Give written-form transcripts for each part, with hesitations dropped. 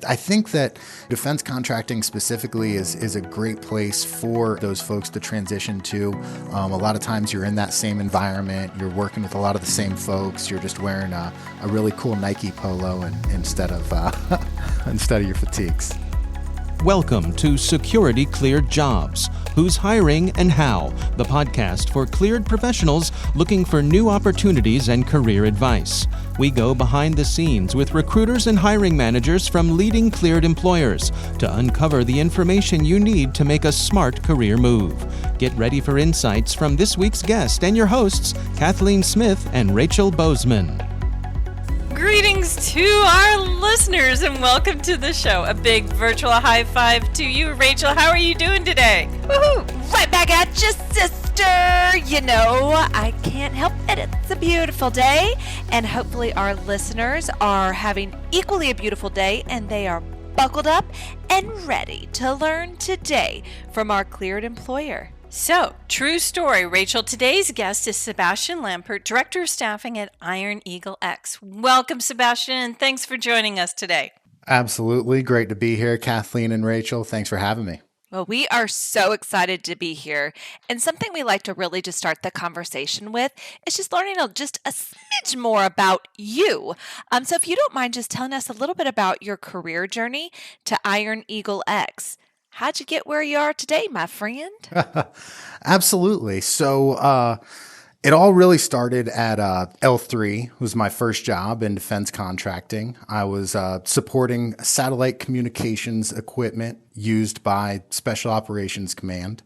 I think that defense contracting specifically is a great place for those folks to transition to. A lot of times you're in that same environment, you're working with a lot of the same folks, you're just wearing a really cool Nike polo instead of your fatigues. Welcome to Security Cleared Jobs, Who's Hiring and How, the podcast for cleared professionals looking for new opportunities and career advice. We go behind the scenes with recruiters and hiring managers from leading cleared employers to uncover the information you need to make a smart career move. Get ready for insights from this week's guest and your hosts, Kathleen Smith and Rachel Bozeman. Greetings to our listeners and welcome to the show. A big virtual high five to you, Rachel. How are you doing today? Woohoo! Right back at you, sister! You know, I can't help it. It's a beautiful day, and hopefully our listeners are having equally a beautiful day, and they are buckled up and ready to learn today from our cleared employer. So, true story, Rachel. Today's guest is Sebastian Lambert, Director of Staffing at EagleX. Welcome, Sebastian, and thanks for joining us today. Absolutely. Great to be here, Kathleen and Rachel. Thanks for having me. Well, we are so excited to be here. And something we like to really just start the conversation with is just learning just a smidge more about you. So if you don't mind just telling us a little bit about your career journey to EagleX. How'd you get where you are today, my friend? Absolutely. So it all really started at L3, was my first job in defense contracting. I was supporting satellite communications equipment used by Special Operations Command.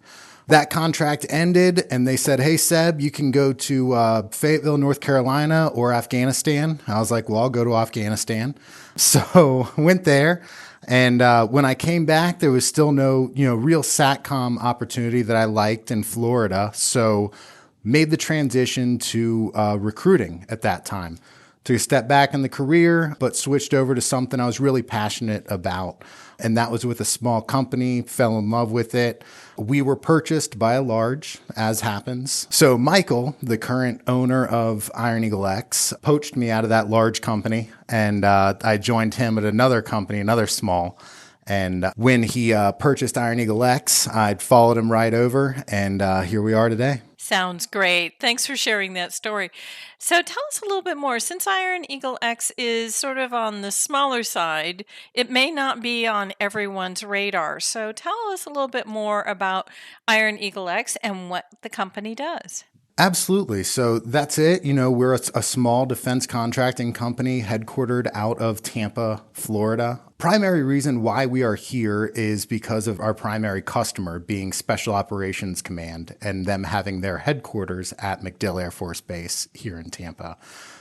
That contract ended and they said, hey, Seb, you can go to Fayetteville, North Carolina or Afghanistan. I was like, well, I'll go to Afghanistan. So went there. And when I came back, there was still no, real SATCOM opportunity that I liked in Florida. So made the transition to recruiting at that time. Took a step back in the career, but switched over to something I was really passionate about. And that was with a small company, fell in love with it. We were purchased by a large, as happens. So Michael, the current owner of EagleX, poached me out of that large company. And I joined him at another company, another small. And when he purchased EagleX, I'd followed him right over. And here we are today. Sounds great. Thanks for sharing that story. So tell us a little bit more. Since EagleX is sort of on the smaller side, it may not be on everyone's radar. So tell us a little bit more about EagleX and what the company does. Absolutely. So that's it. We're a small defense contracting company headquartered out of Tampa, Florida. Primary reason why we are here is because of our primary customer being Special Operations Command and them having their headquarters at MacDill Air Force Base here in Tampa.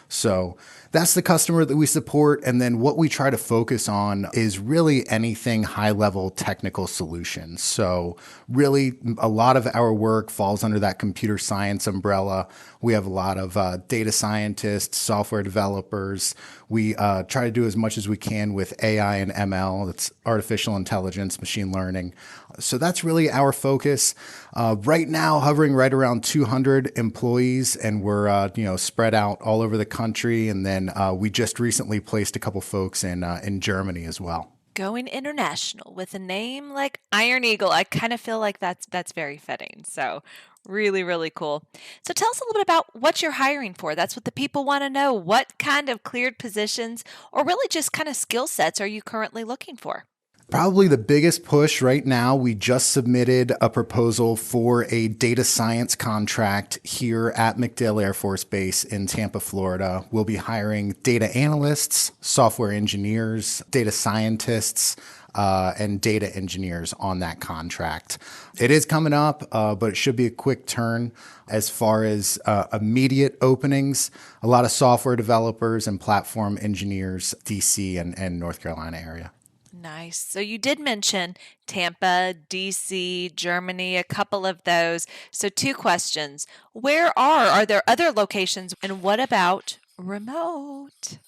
So that's the customer that we support. And then what we try to focus on is really anything high-level technical solutions. So really a lot of our work falls under that computer science umbrella. We have a lot of data scientists, software developers. We try to do as much as we can with AI and ML. That's artificial intelligence, machine learning. So that's really our focus. Right now, hovering right around 200 employees, and we're spread out all over the country. And then we just recently placed a couple folks in Germany as well. Going international with a name like Iron Eagle, I kind of feel like that's very fitting. So really, really cool. So tell us a little bit about what you're hiring for. That's what the people want to know. What kind of cleared positions or really just kind of skill sets are you currently looking for? Probably the biggest push right now, we just submitted a proposal for a data science contract here at MacDill Air Force Base in Tampa, Florida. We'll be hiring data analysts, software engineers, data scientists, and data engineers on that contract. It is coming up, but it should be a quick turn as far as immediate openings. A lot of software developers and platform engineers, DC and North Carolina area. Nice. So you did mention Tampa, DC, Germany, a couple of those. So 2 questions. Are there other locations? And what about remote?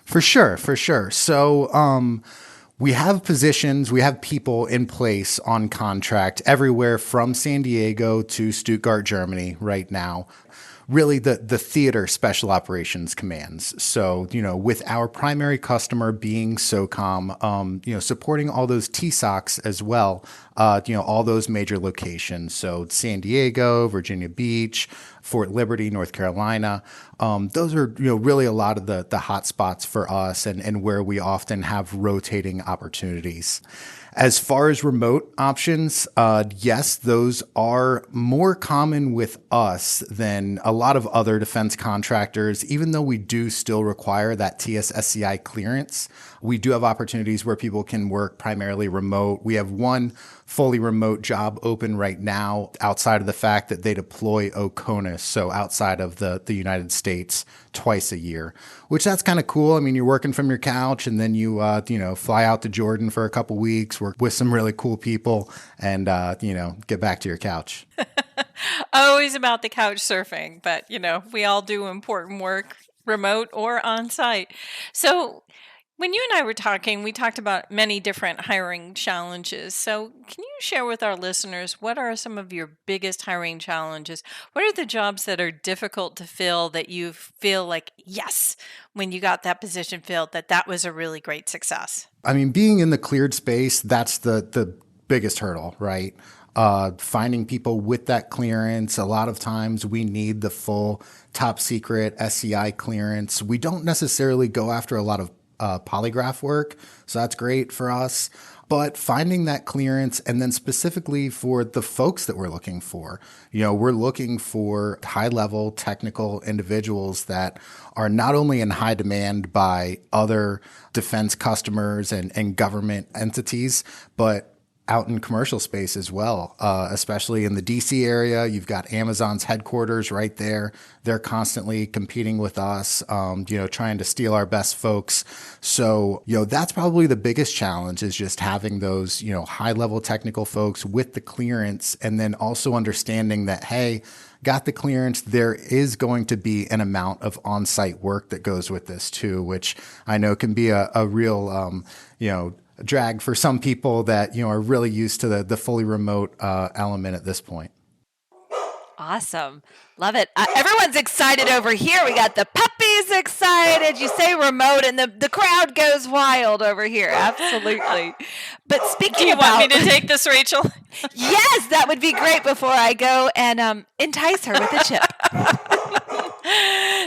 For sure. So we have positions, we have people in place on contract everywhere from San Diego to Stuttgart, Germany right now. really the theater special operations commands. So, with our primary customer being SOCOM, supporting all those TSOCs as well, all those major locations. So San Diego, Virginia Beach, Fort Liberty, North Carolina. Those are, really a lot of the hot spots for us and where we often have rotating opportunities. As far as remote options, yes, those are more common with us than a lot of other defense contractors. Even though we do still require that TS/SCI clearance, we do have opportunities where people can work primarily remote. We have one fully remote job open right now outside of the fact that they deploy OCONUS, so outside of the United States twice a year, which that's kind of cool. I mean, you're working from your couch and then you fly out to Jordan for a couple weeks, work with some really cool people and, get back to your couch. Always about the couch surfing, but we all do important work remote or on site. So when you and I were talking, we talked about many different hiring challenges. So, can you share with our listeners what are some of your biggest hiring challenges? What are the jobs that are difficult to fill that you feel like, yes, when you got that position filled, that was a really great success? I mean, being in the cleared space, that's the biggest hurdle, right? Finding people with that clearance. A lot of times we need the full top secret SCI clearance. We don't necessarily go after a lot of polygraph work. So that's great for us. But finding that clearance and then specifically for the folks that we're looking for, we're looking for high level technical individuals that are not only in high demand by other defense customers and government entities, but out in commercial space as well, especially in the DC area. You've got Amazon's headquarters right there. They're constantly competing with us, trying to steal our best folks. So, that's probably the biggest challenge is just having those, high level technical folks with the clearance and then also understanding that, hey, got the clearance, there is going to be an amount of on-site work that goes with this too, which I know can be a real, drag for some people that are really used to the fully remote element at this point. Awesome. Love it. Everyone's excited over here. We got the puppies excited. You say remote and the crowd goes wild over here. Absolutely. But speaking Do you about... want me to take this, Rachel? Yes, that would be great before I go and entice her with a chip.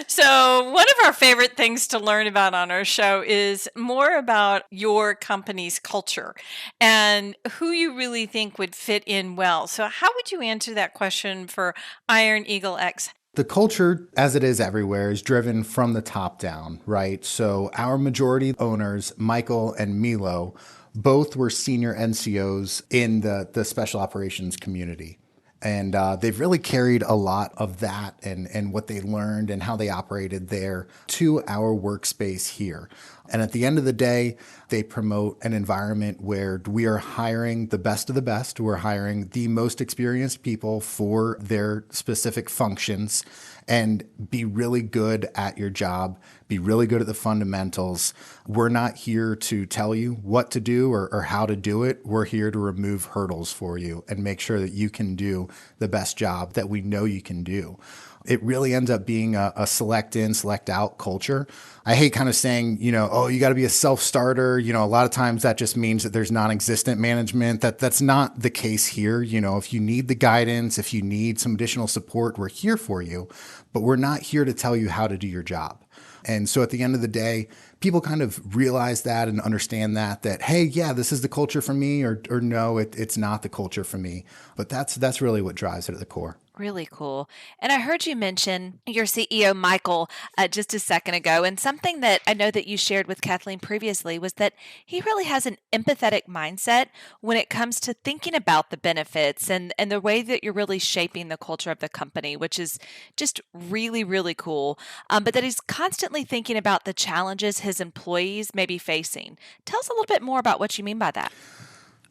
So one of our favorite things to learn about on our show is more about your company's culture and who you really think would fit in well. So how would you answer that question for Iron EagleX? The culture, as it is everywhere, is driven from the top down, right? So our majority owners, Michael and Milo, both were senior NCOs in the special operations community. And they've really carried a lot of that and what they learned and how they operated there to our workspace here. And at the end of the day, they promote an environment where we are hiring the best of the best. We're hiring the most experienced people for their specific functions and be really good at your job, be really good at the fundamentals. We're not here to tell you what to do or how to do it. We're here to remove hurdles for you and make sure that you can do the best job that we know you can do. It really ends up being a select in, select out culture. I hate kind of saying, you got to be a self-starter. A lot of times that just means that there's non-existent management. That's not the case here. If you need the guidance, if you need some additional support, we're here for you, but we're not here to tell you how to do your job. And so at the end of the day, people kind of realize that and understand that, hey, yeah, this is the culture for me, or no, it's not the culture for me. But that's really what drives it at the core. Really cool. And I heard you mention your CEO, Michael, just a second ago. And something that I know that you shared with Kathleen previously was that he really has an empathetic mindset when it comes to thinking about the benefits and the way that you're really shaping the culture of the company, which is just really, really cool. But that he's constantly thinking about the challenges his employees may be facing. Tell us a little bit more about what you mean by that.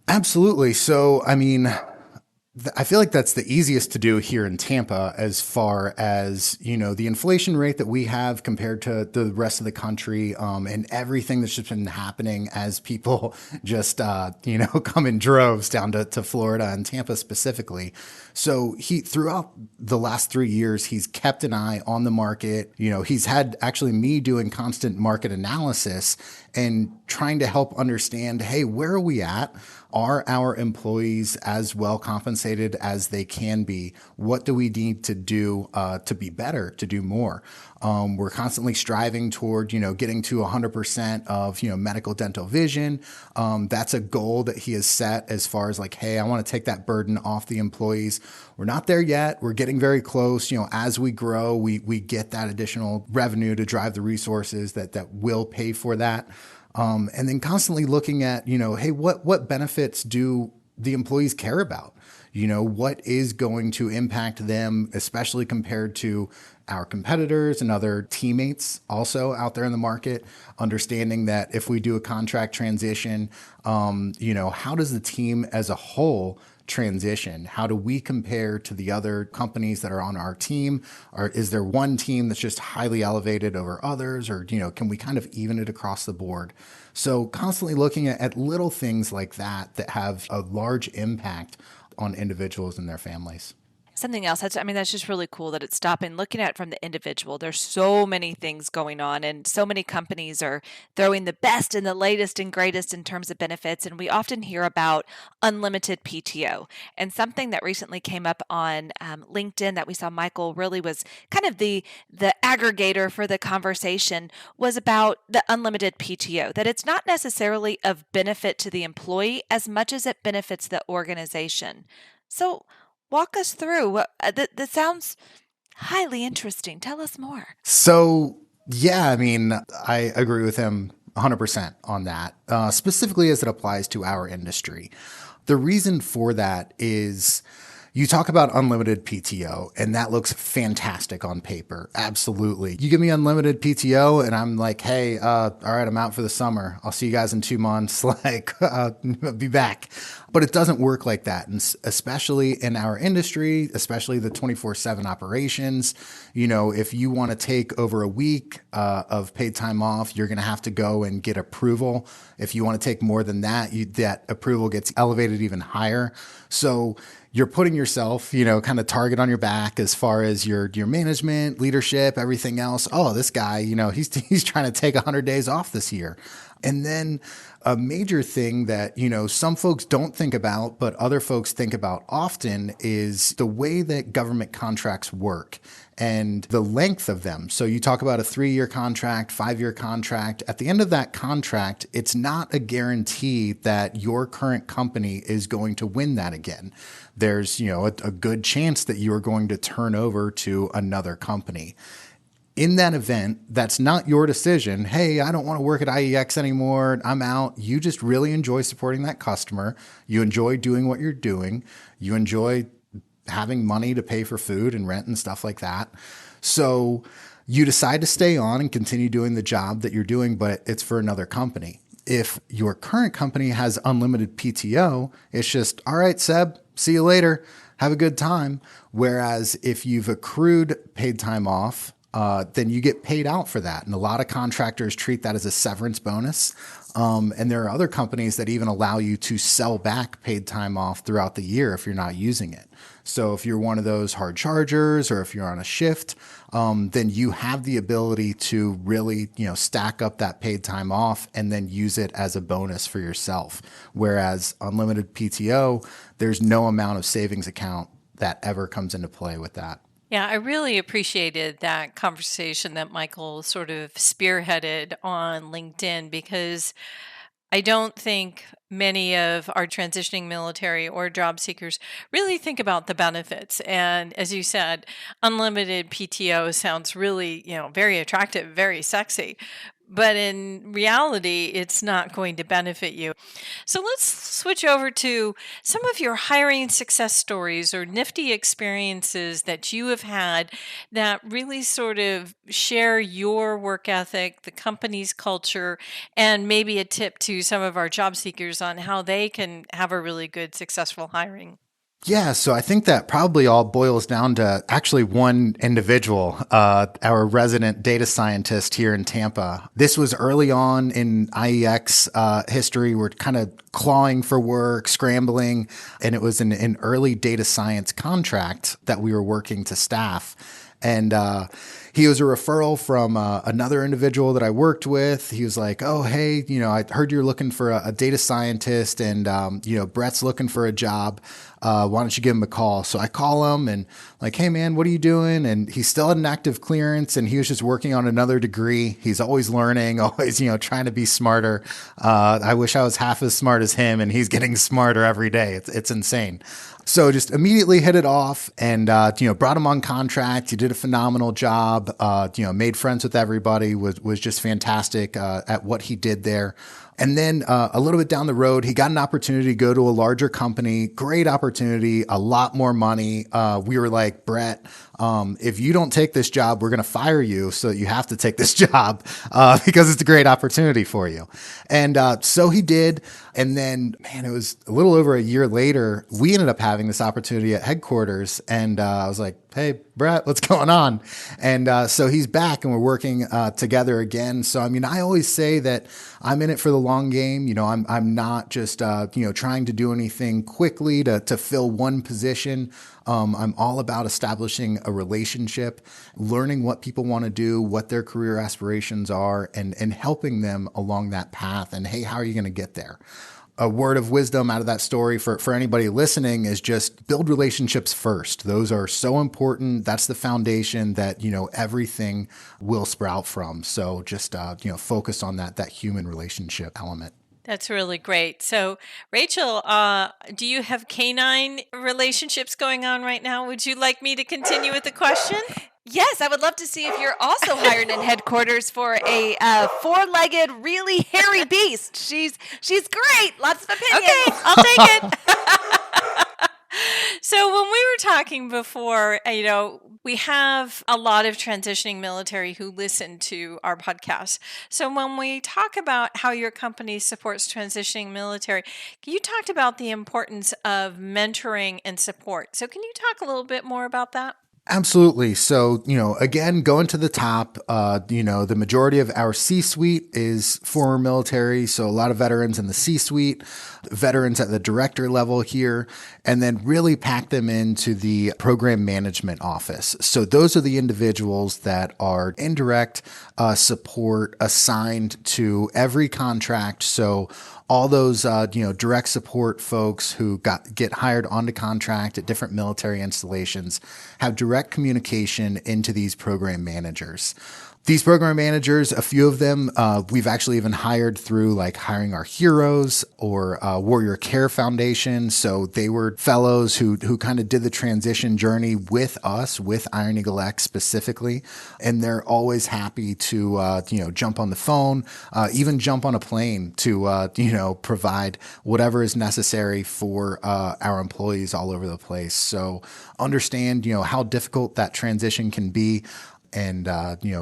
Absolutely. So, I feel like that's the easiest to do here in Tampa as far as, the inflation rate that we have compared to the rest of the country, and everything that's just been happening as people just, come in droves down to Florida and Tampa specifically. So throughout the last 3 years, he's kept an eye on the market. He's had actually me doing constant market analysis and trying to help understand, hey, where are we at? Are our employees as well compensated as they can be? What do we need to do to be better, to do more? We're constantly striving toward, getting to 100% of, medical, dental, vision. That's a goal that he has set as far as like, hey, I want to take that burden off the employees. We're not there yet. We're getting very close. As we grow, we get that additional revenue to drive the resources that will pay for that. And then constantly looking at, hey, what benefits do the employees care about? What is going to impact them, especially compared to our competitors and other teammates also out there in the market, understanding that if we do a contract transition, how does the team as a whole transition? How do we compare to the other companies that are on our team? Or is there one team that's just highly elevated over others? Or, can we kind of even it across the board? So constantly looking at little things like that have a large impact on individuals and their families. Something else, that's just really cool that it's stopping, looking at it from the individual. There's so many things going on, and so many companies are throwing the best and the latest and greatest in terms of benefits. And we often hear about unlimited PTO. And something that recently came up on LinkedIn that we saw Michael really was kind of the aggregator for the conversation was about the unlimited PTO, that it's not necessarily of benefit to the employee as much as it benefits the organization. So walk us through. That sounds highly interesting. Tell us more. So, yeah, I agree with him 100% on that, specifically as it applies to our industry. The reason for that is you talk about unlimited PTO, and that looks fantastic on paper. Absolutely. You give me unlimited PTO, and I'm like, hey, all right, I'm out for the summer. I'll see you guys in 2 months. Be back. But it doesn't work like that. And especially in our industry, especially the 24/7 operations, if you want to take over a week of paid time off, you're going to have to go and get approval. If you want to take more than that, that approval gets elevated even higher. So you're putting yourself, kind of target on your back as far as your management, leadership, everything else. Oh, this guy, he's trying to take 100 days off this year. And then a major thing that, some folks don't think about, but other folks think about often is the way that government contracts work and the length of them. So you talk about a 3-year contract, 5-year contract. At the end of that contract, it's not a guarantee that your current company is going to win that again. There's, a good chance that you are going to turn over to another company. In that event, that's not your decision. Hey, I don't want to work at EagleX anymore. I'm out. You just really enjoy supporting that customer. You enjoy doing what you're doing. You enjoy having money to pay for food and rent and stuff like that. So you decide to stay on and continue doing the job that you're doing, but it's for another company. If your current company has unlimited PTO, it's just, all right, Seb, see you later. Have a good time. Whereas if you've accrued paid time off, then you get paid out for that. And a lot of contractors treat that as a severance bonus. And there are other companies that even allow you to sell back paid time off throughout the year if you're not using it. So if you're one of those hard chargers or if you're on a shift, then you have the ability to really, stack up that paid time off and then use it as a bonus for yourself. Whereas unlimited PTO, there's no amount of savings account that ever comes into play with that. Yeah, I really appreciated that conversation that Michael sort of spearheaded on LinkedIn because I don't think many of our transitioning military or job seekers really think about the benefits. And as you said, unlimited PTO sounds really, very attractive, very sexy. But in reality, it's not going to benefit you. So let's switch over to some of your hiring success stories or nifty experiences that you have had that really sort of share your work ethic, the company's culture, and maybe a tip to some of our job seekers on how they can have a really good, successful hiring. Yeah, so I think that probably all boils down to actually one individual, our resident data scientist here in Tampa. This was early on in IEX history. We're kind of clawing for work, scrambling, and it was an early data science contract that we were working to staff. And he was a referral from another individual that I worked with. He was like, "Oh, hey, I heard you're looking for a data scientist, and Brett's looking for a job. Why don't you give him a call?" So I call him and like, "Hey, man, what are you doing?" And he still had an active clearance, and he was just working on another degree. He's always learning, always trying to be smarter. I wish I was half as smart as him, and he's getting smarter every day. It's insane. So just immediately hit it off and, brought him on contract. He did a phenomenal job, made friends with everybody, was just fantastic at what he did there. And then a little bit down the road, he got an opportunity to go to a larger company. Great opportunity, a lot more money. We were like, "Brett, if you don't take this job, we're going to fire you so that you have to take this job because it's a great opportunity for you." And so he did. And then, man, it was a little over a year later, we ended up having this opportunity at headquarters. And I was like, "Hey, Brett, what's going on?" And so he's back and we're working together again. So, I mean, I always say that I'm in it for the long game. I'm not just, trying to do anything quickly to fill one position. I'm all about establishing a relationship, learning what people want to do, what their career aspirations are, and helping them along that path. And hey, how are you going to get there? A word of wisdom out of that story for anybody listening is just build relationships first. Those are so important. That's the foundation that, everything will sprout from. So just, focus on that human relationship element. That's really great. So, Rachel, do you have canine relationships going on right now? Would you like me to continue with the question? Yes, I would love to see if you're also hired in headquarters for a four-legged, really hairy beast. She's great. Lots of opinions. Okay, I'll take it. So when we were talking before, we have a lot of transitioning military who listen to our podcast. So when we talk about how your company supports transitioning military, you talked about the importance of mentoring and support. So can you talk a little bit more about that? Absolutely. So, again, going to the top, the majority of our C-suite is former military. So a lot of veterans in the C-suite, veterans at the director level here, and then really pack them into the program management office. So those are the individuals that are indirect support assigned to every contract. So all those, direct support folks who get hired onto contract at different military installations have direct communication into these program managers. These program managers, a few of them, we've actually even hired through like Hiring Our Heroes or Warrior Care Foundation. So they were fellows who kind of did the transition journey with us, with Iron Eagle X specifically. And they're always happy to, jump on the phone, even jump on a plane to, provide whatever is necessary for our employees all over the place. So understand, how difficult that transition can be. And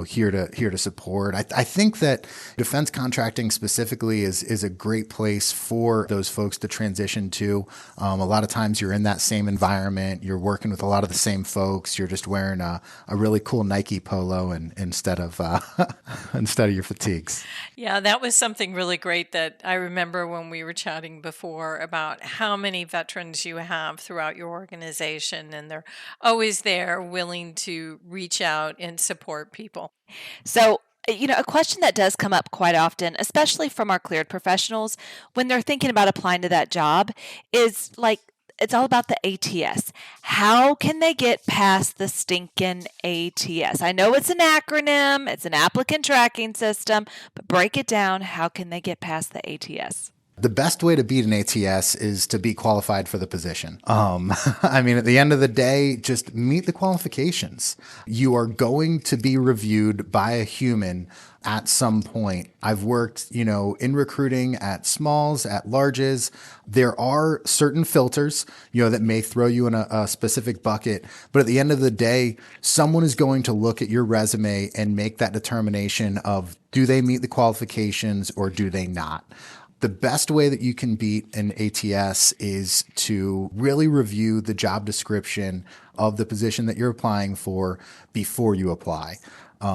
here to support. I think that defense contracting specifically is a great place for those folks to transition to. A lot of times you're in that same environment. You're working with a lot of the same folks. You're just wearing a really cool Nike polo instead of your fatigues. Yeah, that was something really great that I remember when we were chatting before about how many veterans you have throughout your organization, and they're always there willing to reach out and support people. So, a question that does come up quite often, especially from our cleared professionals when they're thinking about applying to that job, is like, it's all about the ATS. How can they get past the stinking ATS? I know it's an acronym, it's an applicant tracking system, but break it down. How can they get past the ATS? The best way to beat an ATS is to be qualified for the position. At the end of the day, just meet the qualifications. You are going to be reviewed by a human at some point. I've worked, in recruiting at smalls, at larges. There are certain filters, that may throw you in a specific bucket. But at the end of the day, someone is going to look at your resume and make that determination of do they meet the qualifications or do they not? the best way that you can beat an ATS is to really review the job description of the position that you're applying for before you apply.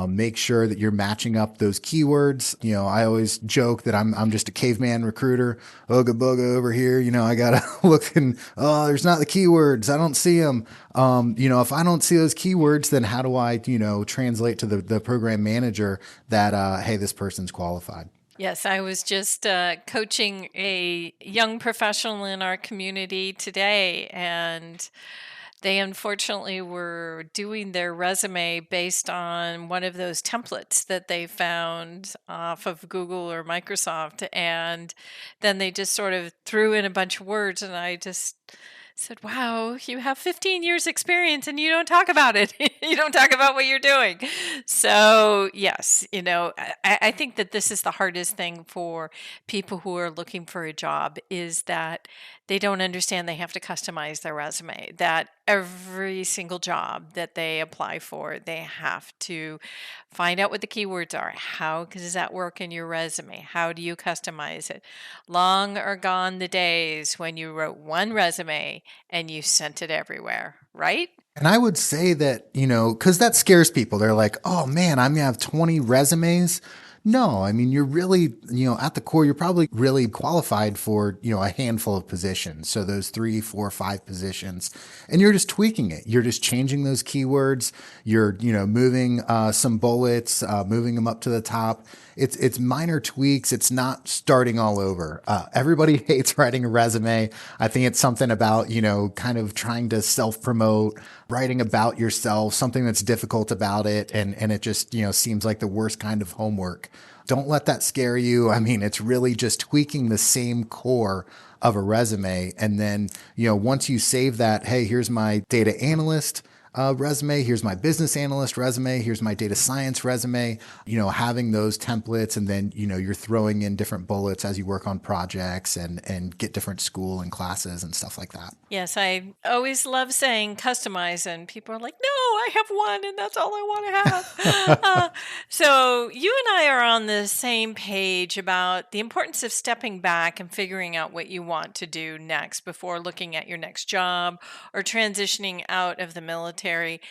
Make sure that you're matching up those keywords. I always joke that I'm just a caveman recruiter. Ooga booga over here. I gotta look and there's not the keywords. I don't see them. If I don't see those keywords, then how do I translate to the program manager that hey, this person's qualified. Yes, I was just coaching a young professional in our community today, and they unfortunately were doing their resume based on one of those templates that they found off of Google or Microsoft. And then they just sort of threw in a bunch of words, and I just said, wow, you have 15 years experience and you don't talk about it. You don't talk about what you're doing. So yes, I think that this is the hardest thing for people who are looking for a job, is that they don't understand they have to customize their resume, that every single job that they apply for, they have to find out what the keywords are. How does that work in your resume? How do you customize it? Long are gone the days when you wrote one resume and you sent it everywhere, right? And I would say that, because that scares people. They're like, oh man, I'm going to have 20 resumes. No, I mean, you're really, at the core, you're probably really qualified for, a handful of positions. So those 3, 4, 5 positions, and you're just tweaking it. You're just changing those keywords. You're, moving some bullets, moving them up to the top. It's minor tweaks. It's not starting all over. Everybody hates writing a resume. I think it's something about, kind of trying to self-promote, writing about yourself, something that's difficult about it. And it just, seems like the worst kind of homework. Don't let that scare you. I mean, it's really just tweaking the same core of a resume. And then, once you save that, hey, here's my data analyst resume, here's my business analyst resume, here's my data science resume, having those templates, and then, you're throwing in different bullets as you work on projects and get different school and classes and stuff like that. Yes, I always love saying customize, and people are like, no, I have one and that's all I want to have. So you and I are on the same page about the importance of stepping back and figuring out what you want to do next before looking at your next job or transitioning out of the military.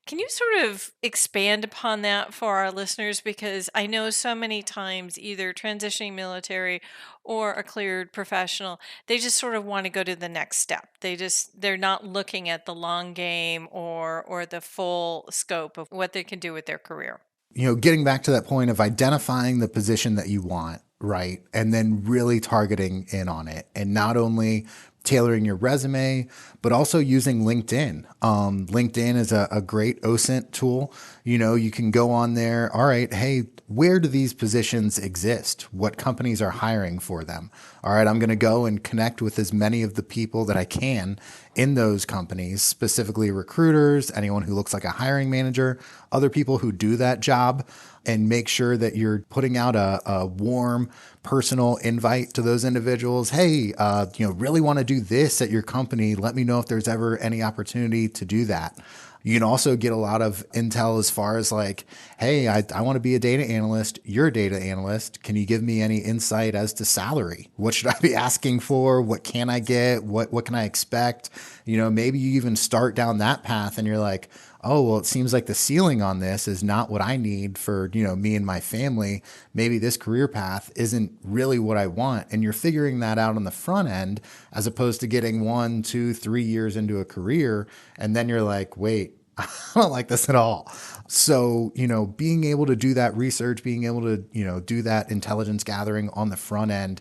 Can you sort of expand upon that for our listeners? Because I know so many times either transitioning military or a cleared professional, they just sort of want to go to the next step. They're not looking at the long game or the full scope of what they can do with their career. Getting back to that point of identifying the position that you want, right? And then really targeting in on it, and not only tailoring your resume, but also using LinkedIn. LinkedIn is a great OSINT tool. You can go on there. All right, hey, where do these positions exist? What companies are hiring for them? All right, I'm going to go and connect with as many of the people that I can in those companies, specifically recruiters, anyone who looks like a hiring manager, other people who do that job, and make sure that you're putting out a warm, personal invite to those individuals. Hey, really want to do this at your company. Let me know if there's ever any opportunity to do that. You can also get a lot of intel as far as like, hey, I want to be a data analyst. You're a data analyst. Can you give me any insight as to salary? What should I be asking for? What can I get? What can I expect? Maybe you even start down that path and you're like, oh, well, it seems like the ceiling on this is not what I need for, me and my family. Maybe this career path isn't really what I want. And you're figuring that out on the front end, as opposed to getting 1, 2, 3 years into a career. And then you're like, wait, I don't like this at all. So, being able to do that research, being able to, do that intelligence gathering on the front end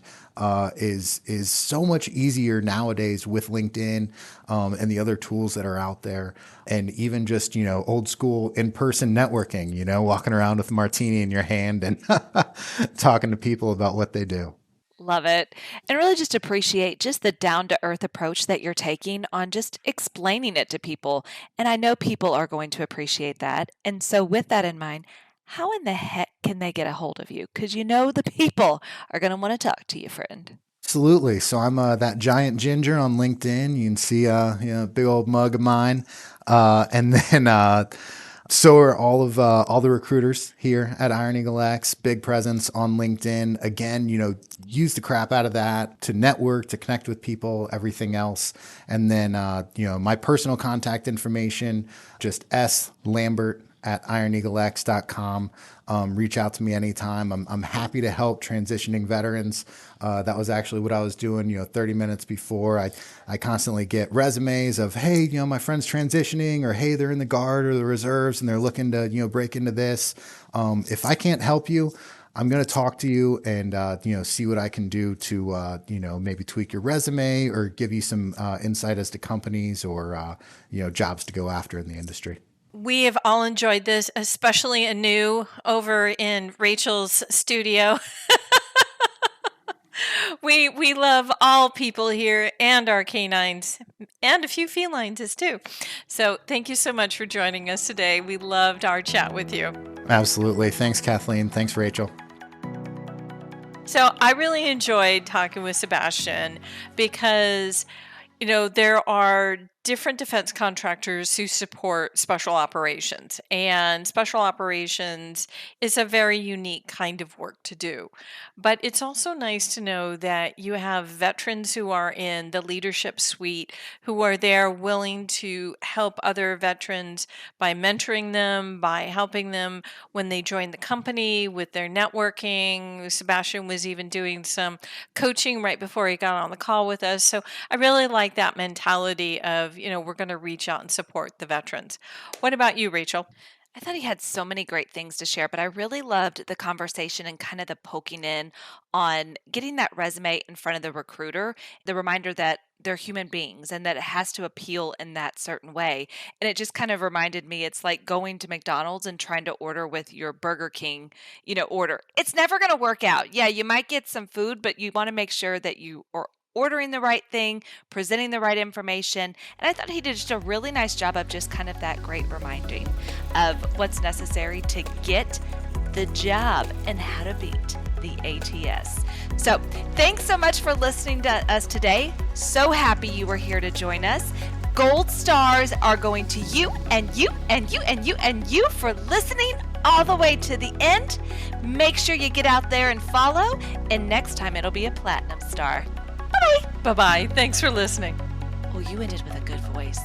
is so much easier nowadays with LinkedIn and the other tools that are out there. And even just, old school in-person networking, walking around with a martini in your hand and talking to people about what they do. Love it. And really just appreciate just the down to earth approach that you're taking on just explaining it to people. And I know people are going to appreciate that. And so with that in mind, how in the heck can they get a hold of you? Because the people are going to want to talk to you, friend. Absolutely. So I'm that giant ginger on LinkedIn. You can see a big old mug of mine. And then So are all the recruiters here at Iron Eagle X. Big presence on LinkedIn. Again, use the crap out of that to network, to connect with people, everything else. And then, my personal contact information, just Lambert at ironeaglex.com. Reach out to me anytime. I'm happy to help transitioning veterans. That was actually what I was doing, 30 minutes before. I constantly get resumes of, hey, my friend's transitioning, or hey, they're in the Guard or the Reserves and they're looking to, break into this. If I can't help you, I'm going to talk to you and, see what I can do to, maybe tweak your resume or give you some insight as to companies or, jobs to go after in the industry. We have all enjoyed this, especially Anu over in Rachel's studio. We love all people here and our canines and a few felines too. So thank you so much for joining us today. We loved our chat with you. Absolutely. Thanks, Kathleen. Thanks, Rachel. So I really enjoyed talking with Sebastian because, there are different defense contractors who support special operations, and special operations is a very unique kind of work to do. But it's also nice to know that you have veterans who are in the leadership suite who are there willing to help other veterans by mentoring them, by helping them when they join the company with their networking. Sebastian was even doing some coaching right before he got on the call with us. So I really like that mentality of, we're going to reach out and support the veterans. What about you, Rachel? I thought he had so many great things to share, but I really loved the conversation and kind of the poking in on getting that resume in front of the recruiter, the reminder that they're human beings and that it has to appeal in that certain way. And it just kind of reminded me it's like going to McDonald's and trying to order with your Burger King, order. It's never going to work out. Yeah, you might get some food, but you want to make sure that you are ordering the right thing, presenting the right information. And I thought he did just a really nice job of just kind of that great reminding of what's necessary to get the job and how to beat the ATS. So thanks so much for listening to us today. So happy you were here to join us. Gold stars are going to you and you and you and you and you for listening all the way to the end. Make sure you get out there and follow, and next time it'll be a platinum star. Bye-bye. Bye-bye. Thanks for listening. Oh, you ended with a good voice.